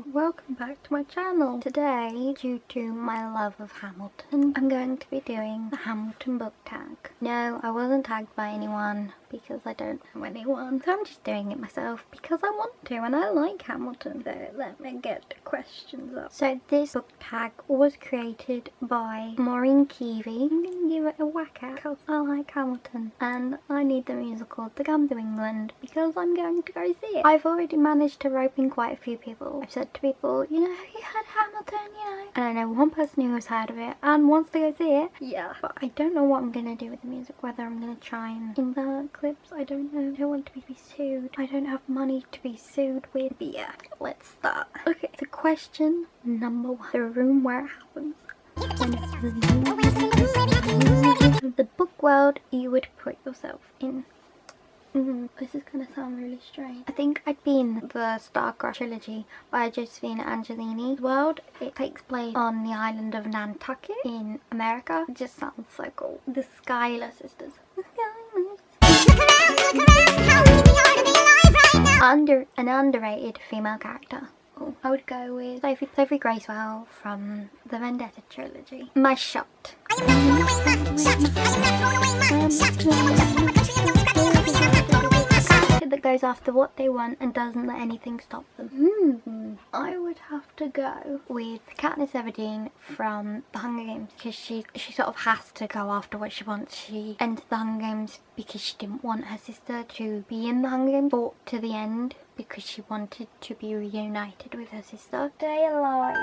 Hello, welcome back to my channel. Today, due to my love of Hamilton, I'm going to be doing the Hamilton book tag. No, I wasn't tagged by anyone because I don't know anyone, so I'm just doing it myself because I want to and I like Hamilton. So let me get the questions up. So this book tag was created by Maureen Keevy. I'm going to give it a whack at because I like Hamilton and I need the musical to come to England because I'm going to go see it. I've already managed to rope in quite a few people. I've said to people, you know, have you heard Hamilton, you know? And I know one person who has heard of it and wants to go see it. Yeah. But I don't know what I'm going to do with the music, whether I'm going to try and insert clips, I don't know. I don't want to be sued. I don't have money to be sued with. But yeah, let's start. Okay, so question number one. The room where it happens. The book world you would put yourself in. This is gonna sound really strange. I think I'd be in the Starcraft trilogy by Josephine Angelini's world. It takes place on the island of Nantucket in America. It just sounds so cool. The Schuyler sisters. An underrated female character. Oh, I would go with Sophie Gracewell from the Vendetta trilogy. My shot. That goes after what they want and doesn't let anything stop them. I would have to go with Katniss Everdeen from the Hunger Games because she sort of has to go after what she wants. She entered the Hunger Games because she didn't want her sister to be in the Hunger Games, fought to the end because she wanted to be reunited with her sister. Stay alive.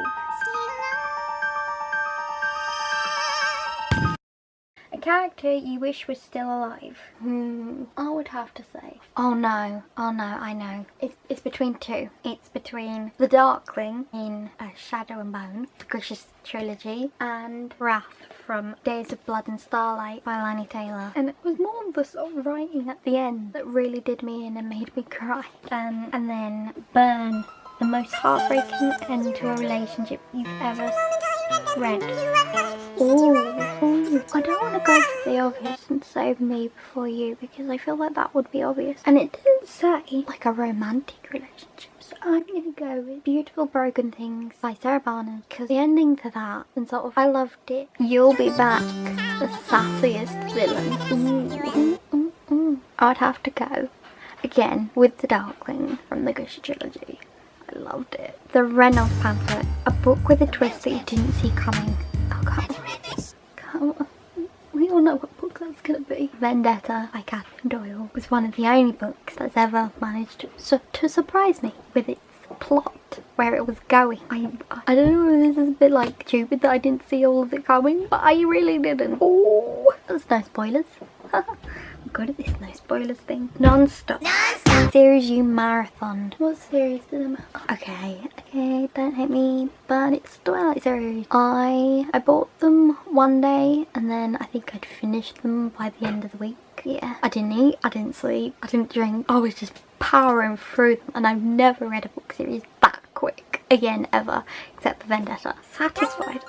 A character you wish was still alive. I would have to say. Oh no, I know. It's between two. It's between the Darkling in Shadow and Bone, the Gracious trilogy, and Wrath from Days of Blood and Starlight by Lani Taylor. And it was more the sort of writing at the end that really did me in and made me cry. And then Burn, the most heartbreaking end to a relationship you've ever read. Ooh, I don't want to go for the obvious and save me before you because I feel like that would be obvious. And it didn't say like a romantic relationship. So I'm going to go with Beautiful Broken Things by Sarah Barnes because the ending to that and sort of I loved it. You'll Be Back, the sassiest villain. I would have to go again with The Darkling from the Gushy trilogy. I loved it. The Reynolds Pamphlet, a book with a twist that you didn't see coming. Oh, come on. We all know what book that's going to be. Vendetta by Catherine Doyle was one of the only books that's ever managed to surprise me with its plot, where it was going. I don't know if this is a bit like stupid that I didn't see all of it coming, but I really didn't. Oh, there's no spoilers. I'm good at this no spoilers thing. Non-stop. Series you marathoned. What series did I marathon? Okay, don't hate me, but it's the Twilight series. I bought them one day and then I think I'd finished them by the end of the week. Yeah, I didn't eat, I didn't sleep, I didn't drink. I was just powering through them and I've never read a book series that quick again ever, except for Vendetta. Satisfied.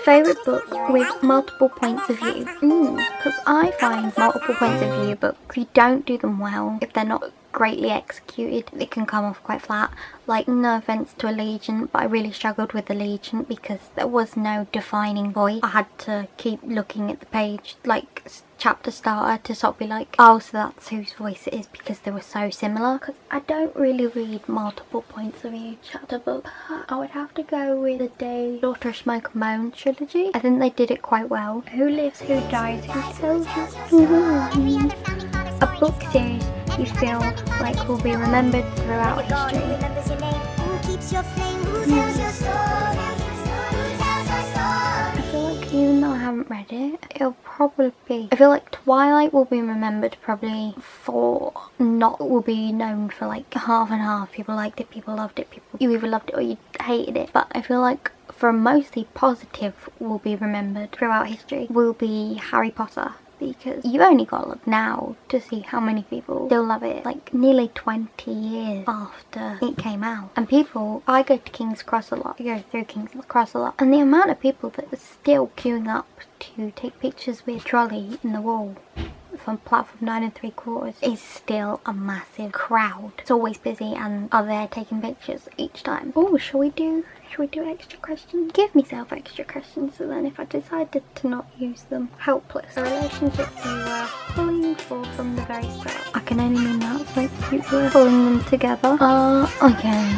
Favourite book with multiple points of view? Because I find multiple points of view books, if you don't do them well, if they're not greatly executed, they can come off quite flat. Like, no offence to Allegiant, but I really struggled with Allegiant because there was no defining voice. I had to keep looking at the page, like chapter starter, to sort of be like, oh, so that's whose voice it is, because they were so similar. Because I don't really read multiple points of view chapter books. I would have to go with the Day, Daughter of Smoke and Bone trilogy. I think they did it quite well. Who Lives, Who Dies, Who Tells You? A book series you feel like will be remembered throughout history. I feel like even though I haven't read it, it'll probably be, I feel like Twilight will be remembered probably for, will be known for like half and half. People liked it, people loved it, you either loved it or you hated it. But I feel like for mostly positive will be remembered throughout history will be Harry Potter. Because you've only got to look now to see how many people still love it, like nearly 20 years after it came out. And people, I go to King's Cross a lot, I go through King's Cross a lot, and the amount of people that are still queuing up to take pictures with Trolley in the wall from platform 9 3/4 is still a massive crowd. It's always busy and are there taking pictures each time. Oh, shall we do extra questions? Give myself extra questions, so then if I decided to not use them, helpless. A relationship you were pulling for from the very start. I can only mean that, so you were pulling them together. Okay,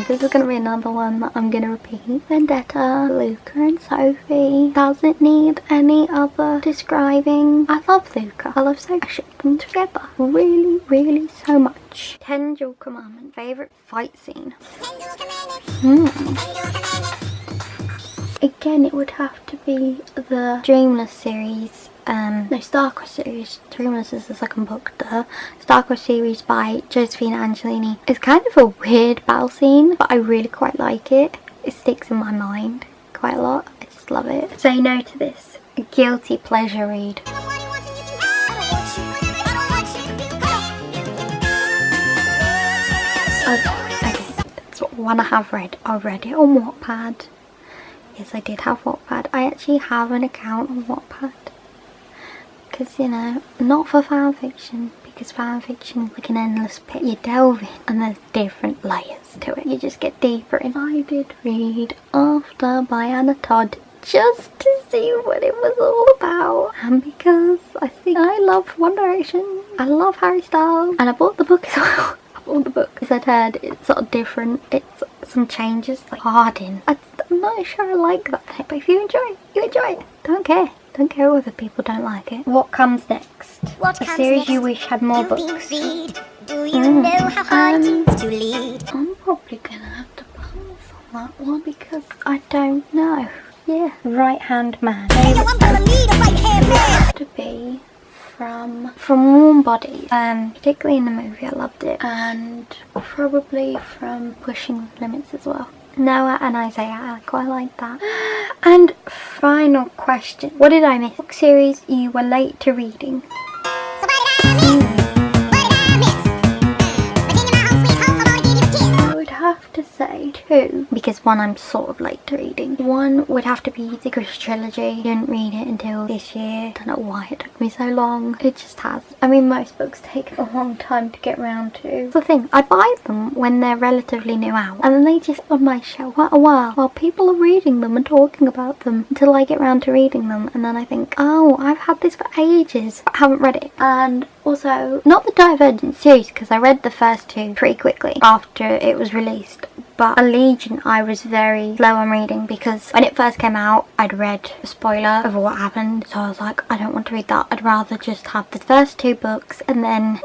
this is gonna be another one that I'm gonna repeat. Vendetta, Luca and Sophie. Doesn't need any other describing. I love Luca. I love Sophie. I ship them together. Really, really so much. 10 Dual Commandments. Favourite fight scene? Again, it would have to be the Dreamless series. No, Starcross series. Dreamless is the second book. The Starcross series by Josephine Angelini. It's kind of a weird battle scene, but I really quite like it. It sticks in my mind quite a lot. I just love it. Say no to this. A guilty pleasure read. Okay, that's one I have read. I read it on Wattpad. Yes, I did have Wattpad. I actually have an account on Wattpad. Because, you know, not for fanfiction, because fanfiction is like an endless pit. You delve in and there's different layers to it. You just get deeper in. I did read After by Anna Todd just to see what it was all about. And because I think I love One Direction, I love Harry Styles, and I bought the book as well. I bought the book because I'd heard it's sort of different. It's some changes, like Hardin. I'm not sure I like that, but if you enjoy it, you enjoy it. Don't care. Don't care whether people don't like it. What comes next? A series you wish had more books. Do you know how hard it is to lead? I'm probably gonna have to pass on that one because I don't know. Yeah. Right Hand Man. Have to be from Warm Bodies. Particularly in the movie, I loved it. And probably from Pushing Limits as well. Noah and Isaiah, I quite like that. And final question. What did I miss? Book series you were late to reading. I would have to say 2, because one I'm sort of late to reading. One would have to be the Ghost Trilogy. Didn't read it until this year. Don't know why it took me so long. It just has. I mean, most books take a long time to get around to. That's the thing. I buy them when they're relatively new out, and then they just on my shelf quite a while people are reading them and talking about them until I get around to reading them, and then I think, oh, I've had this for ages, but I haven't read it. And also, not the Divergent series, because I read the first 2 pretty quickly after it was released. But Allegiant I was very slow on reading because when it first came out I'd read a spoiler of what happened, so I was like, I don't want to read that. I'd rather just have the first 2 books and then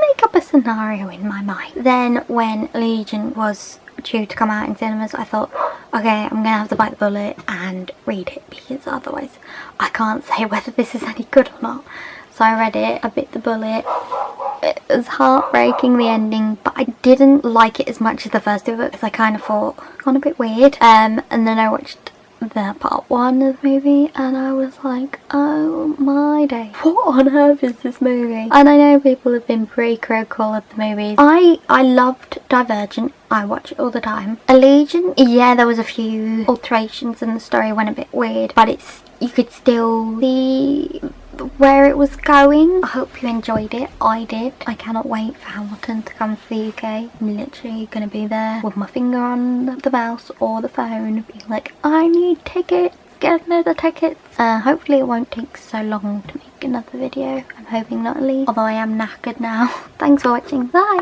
make up a scenario in my mind. Then when Allegiant was due to come out in cinemas, I thought, okay, I'm gonna have to bite the bullet and read it because otherwise I can't say whether this is any good or not. So I read it, I bit the bullet. It was heartbreaking, the ending, but I didn't like it as much as the first 2 books. I kind of thought, gone a bit weird. And then I watched the part 1 of the movie and I was like, oh my day, what on earth is this movie? And I know people have been pretty critical of the movies. I loved Divergent. I watch it all the time. Allegiant, yeah, there was a few alterations and the story went a bit weird, but you could still see where it was going. I hope you enjoyed it. I did. I cannot wait for Hamilton to come to the UK. I'm literally gonna be there with my finger on the mouse or the phone being like, I need tickets, get another tickets. Hopefully it won't take so long to make another video. I'm hoping not leave, although I am knackered now. Thanks for watching. Bye.